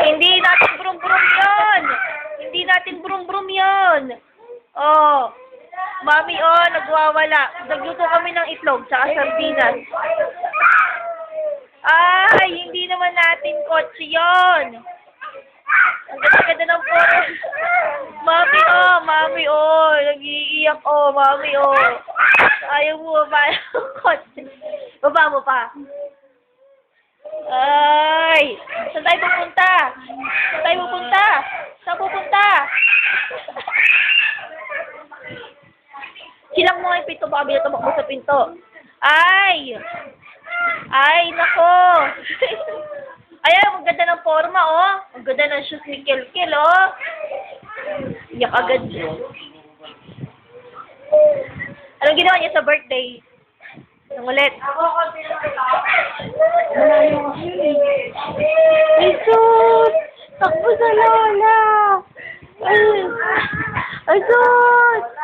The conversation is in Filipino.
Hindi natin brum-brum yun. Hindi natin brum-brum yun. Oh. Mami, oh, nagwawala. Nagluto kami ng itlog, tsaka sardinas. Ay, hindi naman natin kotse yun. Ang ganda-ganda ng photo. Mami, oh, nag-iiyak, oh, mami, oh. Ayaw mo ba ng kotse? Baba mo pa. Ay, saan tayo pupunta? Saan tayo pupunta? Saan pupunta? Silang mo nga yung pinto, baka binatumakbo sa pinto. Ay! Ay, nako! Ayan, ang ganda ng forma, oh. Ang ganda ng shoes ni Kelkel, oh. Iyak agad. Anong ginawa niya sa birthday? Nang ulit. Jesus! Takbo sa lola! Ay! Ay, sus!